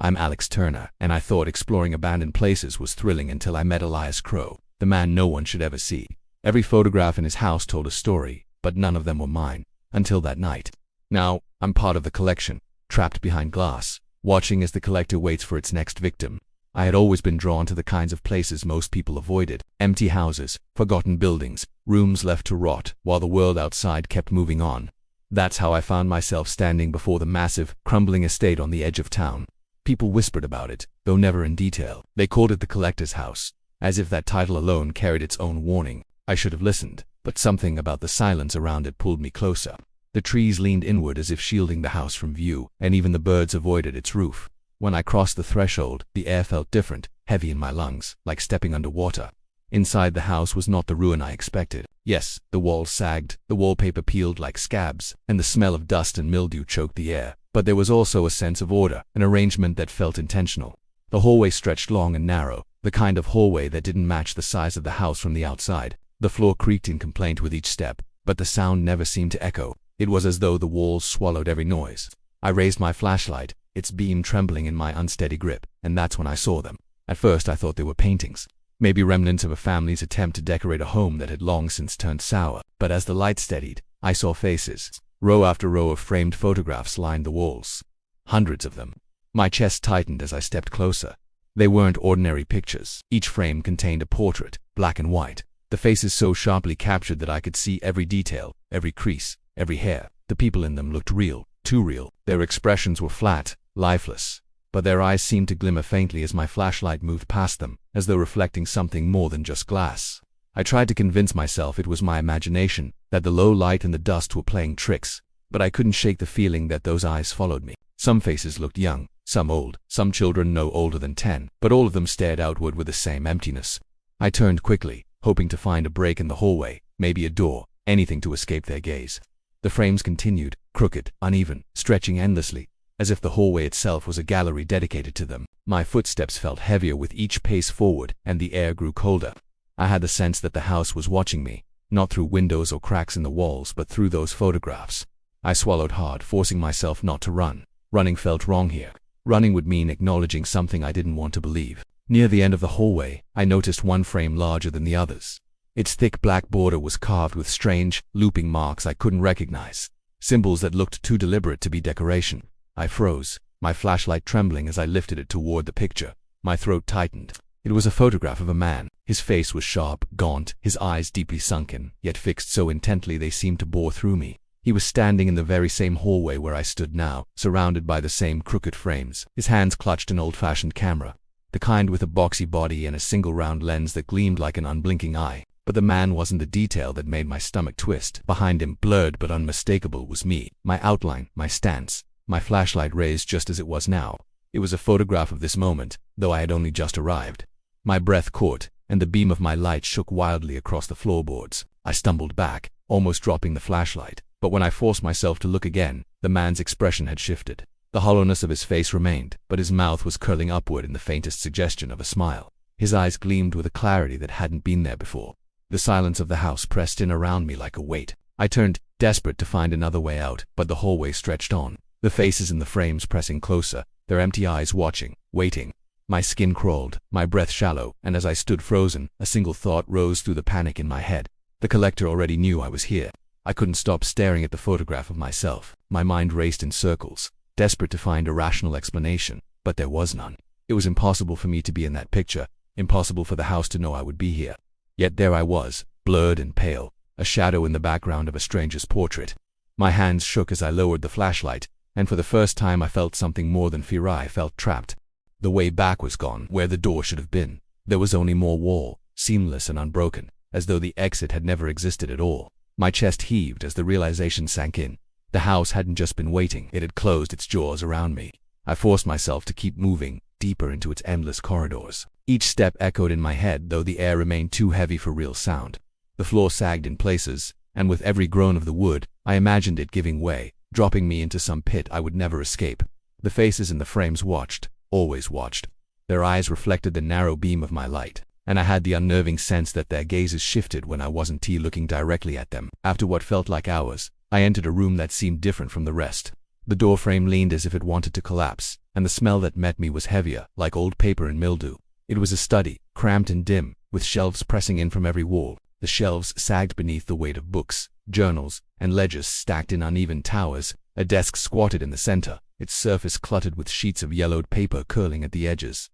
I'm Alex Turner, and I thought exploring abandoned places was thrilling until I met Elias Crow, the man no one should ever see. Every photograph in his house told a story, but none of them were mine, until that night. Now, I'm part of the collection, trapped behind glass, watching as the collector waits for its next victim. I had always been drawn to the kinds of places most people avoided: empty houses, forgotten buildings, rooms left to rot, while the world outside kept moving on. That's how I found myself standing before the massive, crumbling estate on the edge of town. People whispered about it, though never in detail. They called it the Collector's House, as if that title alone carried its own warning. I should have listened, but something about the silence around it pulled me closer. The trees leaned inward as if shielding the house from view, and even the birds avoided its roof. When I crossed the threshold, the air felt different, heavy in my lungs, like stepping underwater. Inside the house was not the ruin I expected. Yes, the walls sagged, the wallpaper peeled like scabs, and the smell of dust and mildew choked the air. But there was also a sense of order, an arrangement that felt intentional. The hallway stretched long and narrow, the kind of hallway that didn't match the size of the house from the outside. The floor creaked in complaint with each step, but the sound never seemed to echo. It was as though the walls swallowed every noise. I raised my flashlight, its beam trembling in my unsteady grip, and that's when I saw them. At first I thought they were paintings, maybe remnants of a family's attempt to decorate a home that had long since turned sour. But as the light steadied, I saw faces. Row after row of framed photographs lined the walls. Hundreds of them. My chest tightened as I stepped closer. They weren't ordinary pictures. Each frame contained a portrait, black and white. The faces so sharply captured that I could see every detail, every crease, every hair. The people in them looked real, too real. Their expressions were flat, lifeless, but their eyes seemed to glimmer faintly as my flashlight moved past them, as though reflecting something more than just glass. I tried to convince myself it was my imagination, that the low light and the dust were playing tricks, but I couldn't shake the feeling that those eyes followed me. Some faces looked young, some old, some children no older than 10, but all of them stared outward with the same emptiness. I turned quickly, hoping to find a break in the hallway, maybe a door, anything to escape their gaze. The frames continued, crooked, uneven, stretching endlessly, as if the hallway itself was a gallery dedicated to them. My footsteps felt heavier with each pace forward, and the air grew colder. I had the sense that the house was watching me, not through windows or cracks in the walls, but through those photographs. I swallowed hard, forcing myself not to run. Running felt wrong here. Running would mean acknowledging something I didn't want to believe. Near the end of the hallway, I noticed one frame larger than the others. Its thick black border was carved with strange, looping marks I couldn't recognize, symbols that looked too deliberate to be decoration. I froze, my flashlight trembling as I lifted it toward the picture. My throat tightened. It was a photograph of a man. His face was sharp, gaunt, his eyes deeply sunken, yet fixed so intently they seemed to bore through me. He was standing in the very same hallway where I stood now, surrounded by the same crooked frames. His hands clutched an old-fashioned camera, the kind with a boxy body and a single round lens that gleamed like an unblinking eye. But the man wasn't the detail that made my stomach twist. Behind him, blurred but unmistakable, was me, my outline, my stance, my flashlight raised just as it was now. It was a photograph of this moment, though I had only just arrived. My breath caught, and the beam of my light shook wildly across the floorboards. I stumbled back, almost dropping the flashlight. But when I forced myself to look again, the man's expression had shifted. The hollowness of his face remained, but his mouth was curling upward in the faintest suggestion of a smile. His eyes gleamed with a clarity that hadn't been there before. The silence of the house pressed in around me like a weight. I turned, desperate to find another way out, but the hallway stretched on. The faces in the frames pressing closer, their empty eyes watching, waiting. My skin crawled, my breath shallow, and as I stood frozen, a single thought rose through the panic in my head. The collector already knew I was here. I couldn't stop staring at the photograph of myself. My mind raced in circles, desperate to find a rational explanation, but there was none. It was impossible for me to be in that picture, impossible for the house to know I would be here. Yet there I was, blurred and pale, a shadow in the background of a stranger's portrait. My hands shook as I lowered the flashlight, and for the first time I felt something more than fear. I felt trapped. The way back was gone, where the door should have been. There was only more wall, seamless and unbroken, as though the exit had never existed at all. My chest heaved as the realization sank in. The house hadn't just been waiting, it had closed its jaws around me. I forced myself to keep moving, deeper into its endless corridors. Each step echoed in my head, though the air remained too heavy for real sound. The floor sagged in places, and with every groan of the wood, I imagined it giving way, dropping me into some pit I would never escape. The faces in the frames watched, always watched. Their eyes reflected the narrow beam of my light, and I had the unnerving sense that their gazes shifted when I wasn't looking directly at them. After what felt like hours, I entered a room that seemed different from the rest. The door frame leaned as if it wanted to collapse, and the smell that met me was heavier, like old paper and mildew. It was a study, cramped and dim, with shelves pressing in from every wall. The shelves sagged beneath the weight of books, journals, and ledgers stacked in uneven towers. A desk squatted in the center, its surface cluttered with sheets of yellowed paper curling at the edges.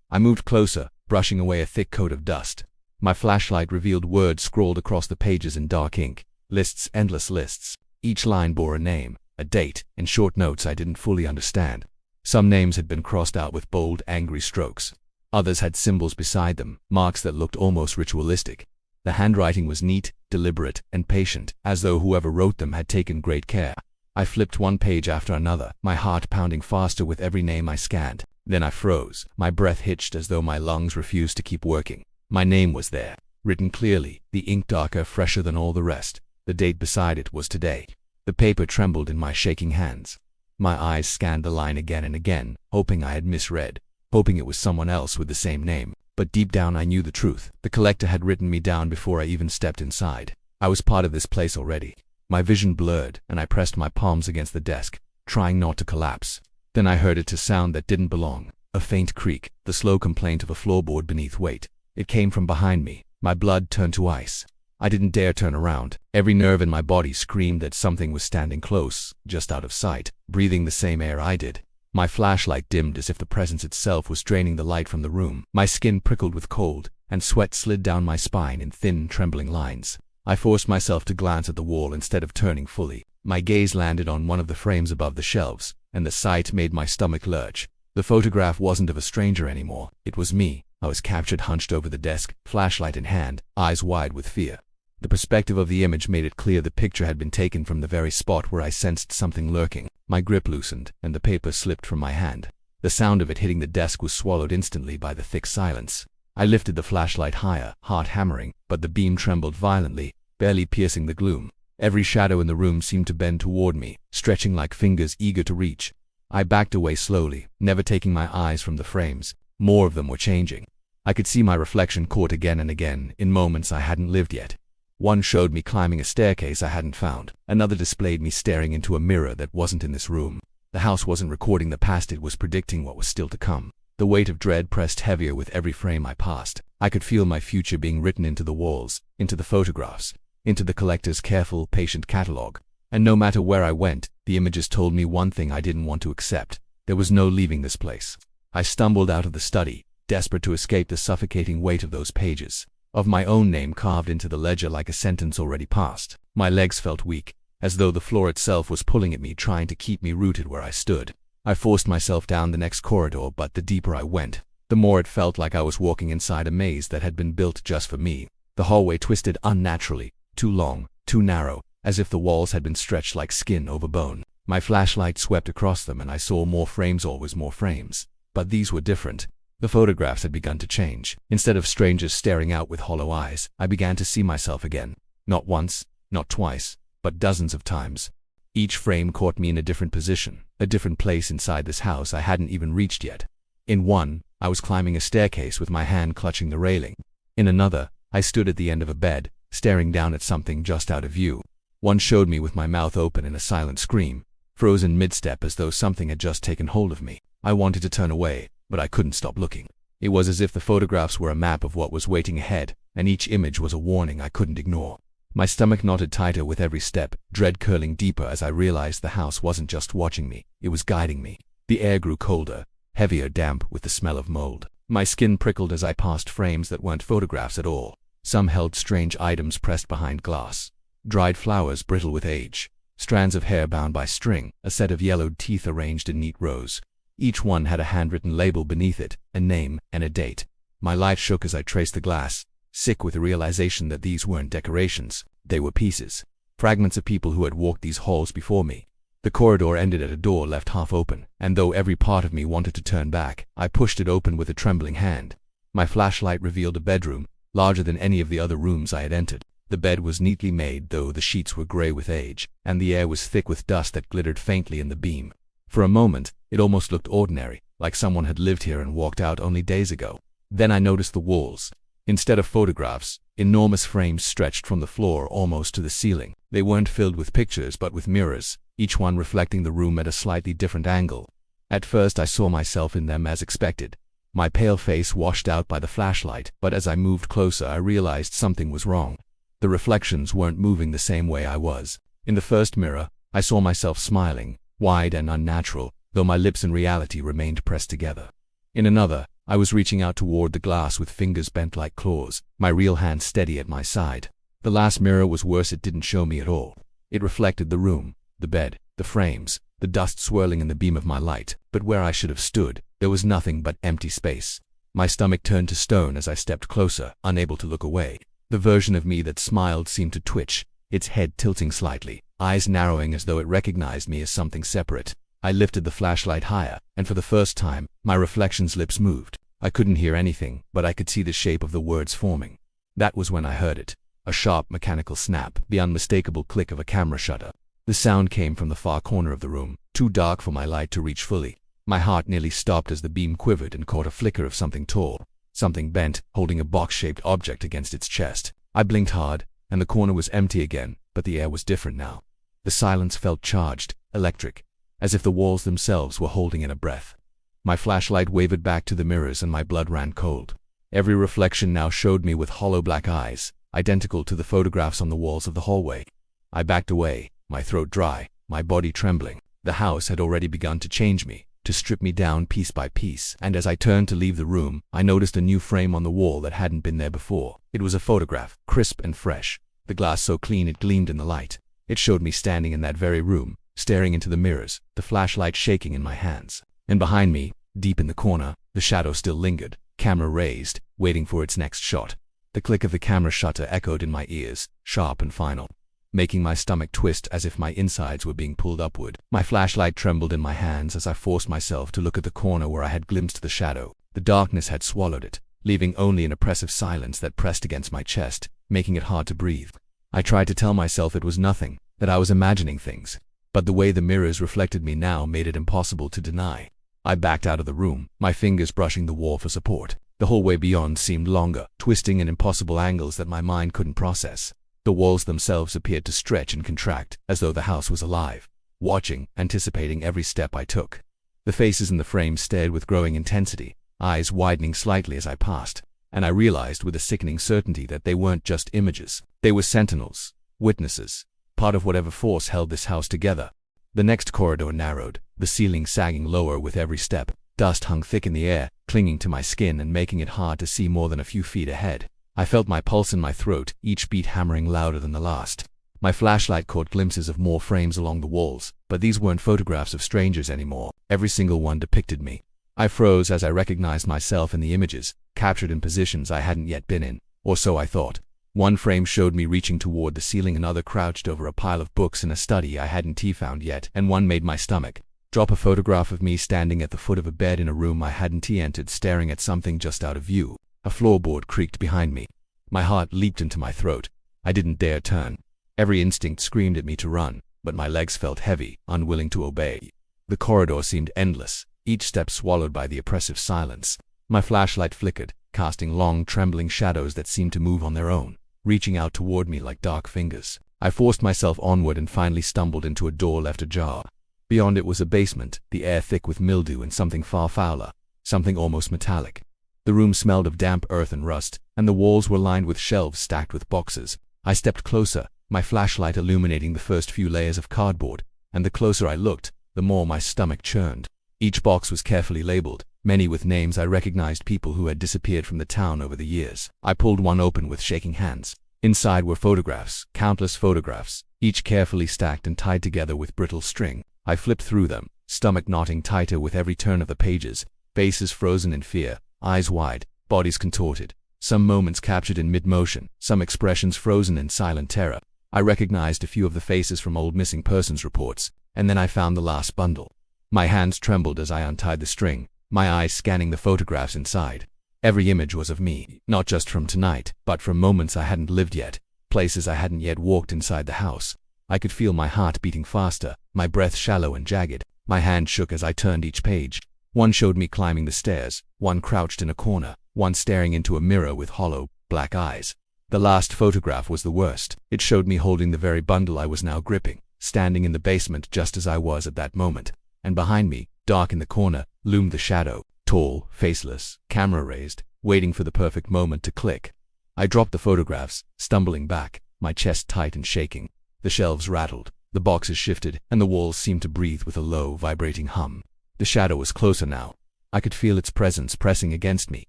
I moved closer, brushing away a thick coat of dust. My flashlight revealed words scrawled across the pages in dark ink. Lists, endless lists. Each line bore a name, a date, and short notes I didn't fully understand. Some names had been crossed out with bold, angry strokes. Others had symbols beside them, marks that looked almost ritualistic. The handwriting was neat, deliberate, and patient, as though whoever wrote them had taken great care. I flipped one page after another, my heart pounding faster with every name I scanned. Then I froze, my breath hitched as though my lungs refused to keep working. My name was there, written clearly, the ink darker, fresher than all the rest. The date beside it was today. The paper trembled in my shaking hands. My eyes scanned the line again and again, hoping I had misread, hoping it was someone else with the same name. But deep down I knew the truth. The collector had written me down before I even stepped inside. I was part of this place already. My vision blurred, and I pressed my palms against the desk, trying not to collapse. Then I heard a sound that didn't belong. A faint creak, the slow complaint of a floorboard beneath weight. It came from behind me. My blood turned to ice. I didn't dare turn around. Every nerve in my body screamed that something was standing close, just out of sight, breathing the same air I did. My flashlight dimmed as if the presence itself was draining the light from the room. My skin prickled with cold, and sweat slid down my spine in thin, trembling lines. I forced myself to glance at the wall instead of turning fully. My gaze landed on one of the frames above the shelves, and the sight made my stomach lurch. The photograph wasn't of a stranger anymore. It was me. I was captured hunched over the desk, flashlight in hand, eyes wide with fear. The perspective of the image made it clear the picture had been taken from the very spot where I sensed something lurking. My grip loosened, and the paper slipped from my hand. The sound of it hitting the desk was swallowed instantly by the thick silence. I lifted the flashlight higher, heart hammering, but the beam trembled violently, barely piercing the gloom. Every shadow in the room seemed to bend toward me, stretching like fingers eager to reach. I backed away slowly, never taking my eyes from the frames. More of them were changing. I could see my reflection caught again and again, in moments I hadn't lived yet. One showed me climbing a staircase I hadn't found. Another displayed me staring into a mirror that wasn't in this room. The house wasn't recording the past, it was predicting what was still to come. The weight of dread pressed heavier with every frame I passed. I could feel my future being written into the walls, into the photographs, into the collector's careful, patient catalogue. And no matter where I went, the images told me one thing I didn't want to accept. There was no leaving this place. I stumbled out of the study, desperate to escape the suffocating weight of those pages, of my own name carved into the ledger like a sentence already passed. My legs felt weak, as though the floor itself was pulling at me, trying to keep me rooted where I stood. I forced myself down the next corridor, but the deeper I went, the more it felt like I was walking inside a maze that had been built just for me. The hallway twisted unnaturally, too long, too narrow, as if the walls had been stretched like skin over bone. My flashlight swept across them and I saw more frames, always more frames. But these were different. The photographs had begun to change. Instead of strangers staring out with hollow eyes, I began to see myself again. Not once, not twice, but dozens of times. Each frame caught me in a different position, a different place inside this house I hadn't even reached yet. In one, I was climbing a staircase with my hand clutching the railing. In another, I stood at the end of a bed, staring down at something just out of view. One showed me with my mouth open in a silent scream, frozen mid-step as though something had just taken hold of me. I wanted to turn away, but I couldn't stop looking. It was as if the photographs were a map of what was waiting ahead, and each image was a warning I couldn't ignore. My stomach knotted tighter with every step, dread curling deeper as I realized the house wasn't just watching me, it was guiding me. The air grew colder, heavier, damp with the smell of mold. My skin prickled as I passed frames that weren't photographs at all. Some held strange items pressed behind glass. Dried flowers brittle with age, strands of hair bound by string, a set of yellowed teeth arranged in neat rows. Each one had a handwritten label beneath it, a name and a date. My life shook as I traced the glass, sick with the realization that these weren't decorations, they were pieces, fragments of people who had walked these halls before me. The corridor ended at a door left half open, and though every part of me wanted to turn back, I pushed it open with a trembling hand. My flashlight revealed a bedroom, larger than any of the other rooms I had entered. The bed was neatly made, though the sheets were gray with age, and the air was thick with dust that glittered faintly in the beam. For a moment, it almost looked ordinary, like someone had lived here and walked out only days ago. Then I noticed the walls. Instead of photographs, enormous frames stretched from the floor almost to the ceiling. They weren't filled with pictures but with mirrors, each one reflecting the room at a slightly different angle. At first I saw myself in them as expected, my pale face washed out by the flashlight, but as I moved closer I realized something was wrong. The reflections weren't moving the same way I was. In the first mirror, I saw myself smiling, wide and unnatural, though my lips in reality remained pressed together. In another, I was reaching out toward the glass with fingers bent like claws, my real hand steady at my side. The last mirror was worse, it didn't show me at all. It reflected the room, the bed, the frames, the dust swirling in the beam of my light, but where I should have stood, there was nothing but empty space. My stomach turned to stone as I stepped closer, unable to look away. The version of me that smiled seemed to twitch, its head tilting slightly, eyes narrowing as though it recognized me as something separate. I lifted the flashlight higher, and for the first time, my reflection's lips moved. I couldn't hear anything, but I could see the shape of the words forming. That was when I heard it. A sharp mechanical snap, the unmistakable click of a camera shutter. The sound came from the far corner of the room, too dark for my light to reach fully. My heart nearly stopped as the beam quivered and caught a flicker of something tall, something bent, holding a box-shaped object against its chest. I blinked hard, and the corner was empty again, but the air was different now. The silence felt charged, electric, as if the walls themselves were holding in a breath. My flashlight wavered back to the mirrors and my blood ran cold. Every reflection now showed me with hollow black eyes, identical to the photographs on the walls of the hallway. I backed away, my throat dry, my body trembling. The house had already begun to change me, to strip me down piece by piece, and as I turned to leave the room, I noticed a new frame on the wall that hadn't been there before. It was a photograph, crisp and fresh, the glass so clean it gleamed in the light. It showed me standing in that very room, staring into the mirrors, the flashlight shaking in my hands. And behind me, deep in the corner, the shadow still lingered, camera raised, waiting for its next shot. The click of the camera shutter echoed in my ears, sharp and final, making my stomach twist as if my insides were being pulled upward. My flashlight trembled in my hands as I forced myself to look at the corner where I had glimpsed the shadow. The darkness had swallowed it, leaving only an oppressive silence that pressed against my chest, making it hard to breathe. I tried to tell myself it was nothing, that I was imagining things, but the way the mirrors reflected me now made it impossible to deny. I backed out of the room, my fingers brushing the wall for support. The hallway beyond seemed longer, twisting in impossible angles that my mind couldn't process. The walls themselves appeared to stretch and contract, as though the house was alive, watching, anticipating every step I took. The faces in the frames stared with growing intensity, eyes widening slightly as I passed, and I realized with a sickening certainty that they weren't just images. They were sentinels, witnesses, part of whatever force held this house together. The next corridor narrowed, the ceiling sagging lower with every step. Dust hung thick in the air, clinging to my skin and making it hard to see more than a few feet ahead. I felt my pulse in my throat, each beat hammering louder than the last. My flashlight caught glimpses of more frames along the walls, but these weren't photographs of strangers anymore. Every single one depicted me. I froze as I recognized myself in the images, captured in positions I hadn't yet been in, or so I thought. One frame showed me reaching toward the ceiling, another crouched over a pile of books in a study I hadn't found yet, and one made my stomach drop. A photograph of me standing at the foot of a bed in a room I hadn't entered, staring at something just out of view. A floorboard creaked behind me. My heart leaped into my throat. I didn't dare turn. Every instinct screamed at me to run, but my legs felt heavy, unwilling to obey. The corridor seemed endless, each step swallowed by the oppressive silence. My flashlight flickered, casting long, trembling shadows that seemed to move on their own, reaching out toward me like dark fingers. I forced myself onward and finally stumbled into a door left ajar. Beyond it was a basement, the air thick with mildew and something far fouler, something almost metallic. The room smelled of damp earth and rust, and the walls were lined with shelves stacked with boxes. I stepped closer, my flashlight illuminating the first few layers of cardboard, and the closer I looked, the more my stomach churned. Each box was carefully labeled, many with names I recognized, people who had disappeared from the town over the years. I pulled one open with shaking hands. Inside were photographs, countless photographs, each carefully stacked and tied together with brittle string. I flipped through them, stomach knotting tighter with every turn of the pages, faces frozen in fear, eyes wide, bodies contorted, some moments captured in mid-motion, some expressions frozen in silent terror. I recognized a few of the faces from old missing persons reports, and then I found the last bundle. My hands trembled as I untied the string, my eyes scanning the photographs inside. Every image was of me, not just from tonight, but from moments I hadn't lived yet, places I hadn't yet walked inside the house. I could feel my heart beating faster, my breath shallow and jagged. My hand shook as I turned each page. One showed me climbing the stairs, one crouched in a corner, one staring into a mirror with hollow, black eyes. The last photograph was the worst. It showed me holding the very bundle I was now gripping. standing in the basement just as I was at that moment. And behind me, dark in the corner, loomed the shadow, tall, faceless, camera raised, waiting for the perfect moment to click. I dropped the photographs, stumbling back, my chest tight and shaking. The shelves rattled, the boxes shifted, and the walls seemed to breathe with a low, vibrating hum. The shadow was closer now. I could feel its presence pressing against me,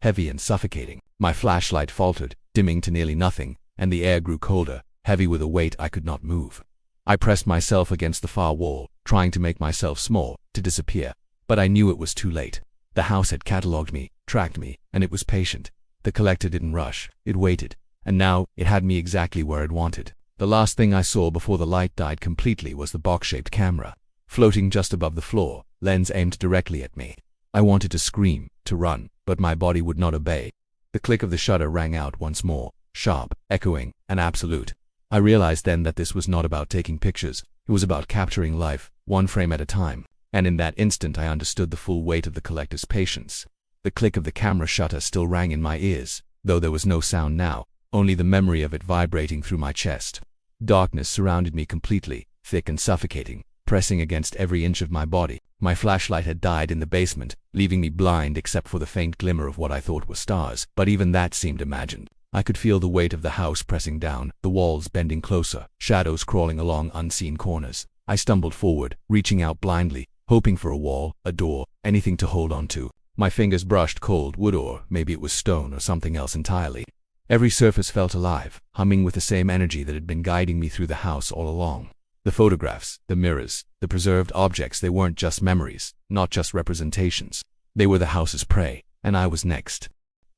heavy and suffocating. My flashlight faltered, dimming to nearly nothing, and the air grew colder, heavy with a weight I could not move. I pressed myself against the far wall, trying to make myself small, to disappear. But I knew it was too late. The house had catalogued me, tracked me, and it was patient. The collector didn't rush, it waited, and now it had me exactly where it wanted. The last thing I saw before the light died completely was the box-shaped camera, floating just above the floor, lens aimed directly at me. I wanted to scream, to run, but my body would not obey. The click of the shutter rang out once more, sharp, echoing, and absolute. I realized then that this was not about taking pictures, it was about capturing life, one frame at a time, and in that instant I understood the full weight of the collector's patience. The click of the camera shutter still rang in my ears, though there was no sound now, only the memory of it vibrating through my chest. Darkness surrounded me completely, thick and suffocating, pressing against every inch of my body. My flashlight had died in the basement, leaving me blind except for the faint glimmer of what I thought were stars, but even that seemed imagined. I could feel the weight of the house pressing down, the walls bending closer, shadows crawling along unseen corners. I stumbled forward, reaching out blindly, hoping for a wall, a door, anything to hold on to. My fingers brushed cold wood, or maybe it was stone or something else entirely. Every surface felt alive, humming with the same energy that had been guiding me through the house all along. The photographs, the mirrors, the preserved objects, they weren't just memories, not just representations. They were the house's prey, and I was next.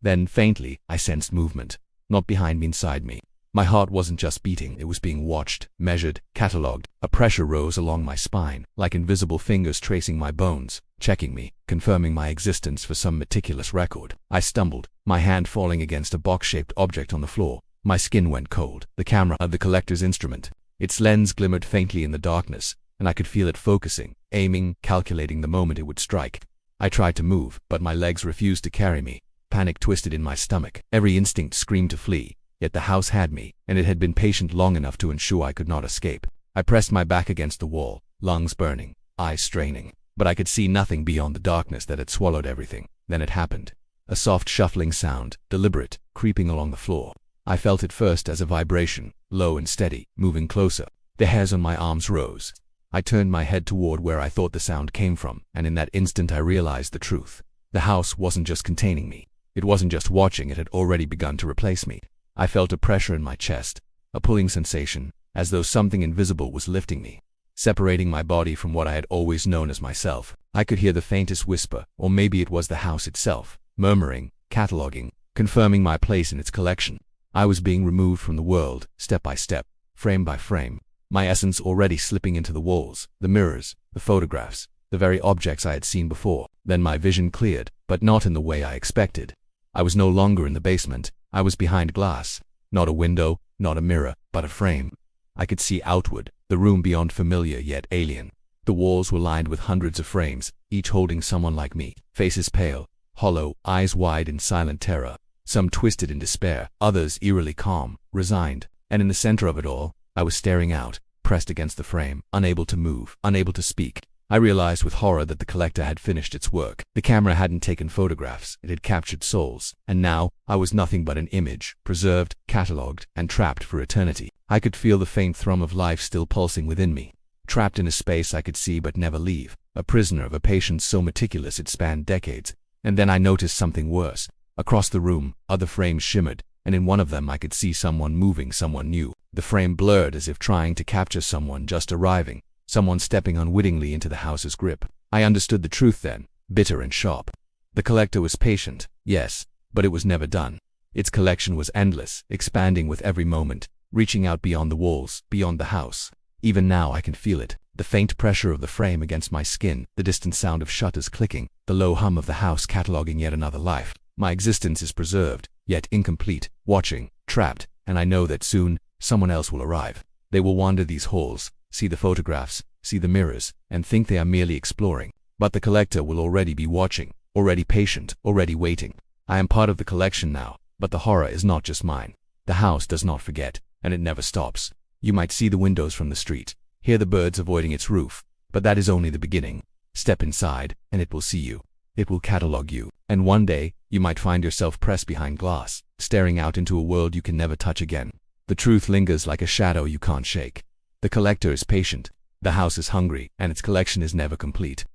Then, faintly, I sensed movement. Not behind me, inside me. My heart wasn't just beating, it was being watched, measured, catalogued. A pressure rose along my spine, like invisible fingers tracing my bones, checking me, confirming my existence for some meticulous record. I stumbled, my hand falling against a box-shaped object on the floor. My skin went cold. The camera of the collector's instrument. Its lens glimmered faintly in the darkness, and I could feel it focusing, aiming, calculating the moment it would strike. I tried to move, but my legs refused to carry me. Panic twisted in my stomach. Every instinct screamed to flee, yet the house had me, and it had been patient long enough to ensure I could not escape. I pressed my back against the wall, lungs burning, eyes straining, but I could see nothing beyond the darkness that had swallowed everything. Then it happened. A soft shuffling sound, deliberate, creeping along the floor. I felt it first as a vibration, low and steady, moving closer. The hairs on my arms rose. I turned my head toward where I thought the sound came from, and in that instant I realized the truth. The house wasn't just containing me. It wasn't just watching, it had already begun to replace me. I felt a pressure in my chest, a pulling sensation, as though something invisible was lifting me, separating my body from what I had always known as myself. I could hear the faintest whisper, or maybe it was the house itself, murmuring, cataloging, confirming my place in its collection. I was being removed from the world, step by step, frame by frame, my essence already slipping into the walls, the mirrors, the photographs, the very objects I had seen before. Then my vision cleared, but not in the way I expected. I was no longer in the basement. I was behind glass. Not a window, not a mirror, but a frame. I could see outward, the room beyond familiar yet alien. The walls were lined with hundreds of frames, each holding someone like me, faces pale, hollow, eyes wide in silent terror, some twisted in despair, others eerily calm, resigned. And in the center of it all, I was staring out, pressed against the frame, unable to move, unable to speak. I realized with horror that the collector had finished its work. The camera hadn't taken photographs, it had captured souls, and now I was nothing but an image, preserved, catalogued, and trapped for eternity. I could feel the faint thrum of life still pulsing within me, trapped in a space I could see but never leave, a prisoner of a patience so meticulous it spanned decades. And then I noticed something worse. Across the room, other frames shimmered, and in one of them I could see someone moving, someone new. The frame blurred as if trying to capture someone just arriving. Someone stepping unwittingly into the house's grip. I understood the truth then, bitter and sharp. The collector was patient, yes, but it was never done. Its collection was endless, expanding with every moment, reaching out beyond the walls, beyond the house. Even now I can feel it, the faint pressure of the frame against my skin, the distant sound of shutters clicking, the low hum of the house cataloging yet another life. My existence is preserved, yet incomplete, watching, trapped, and I know that soon, someone else will arrive. They will wander these halls, see the photographs, see the mirrors, and think they are merely exploring. But the collector will already be watching, already patient, already waiting. I am part of the collection now, but the horror is not just mine. The house does not forget, and it never stops. You might see the windows from the street, Hear the birds avoiding its roof, but that is only the beginning. Step inside, and it will see you. It will catalog you, and one day, you might find yourself pressed behind glass, staring out into a world you can never touch again. The truth lingers like a shadow you can't shake. The collector is patient, the house is hungry, and its collection is never complete.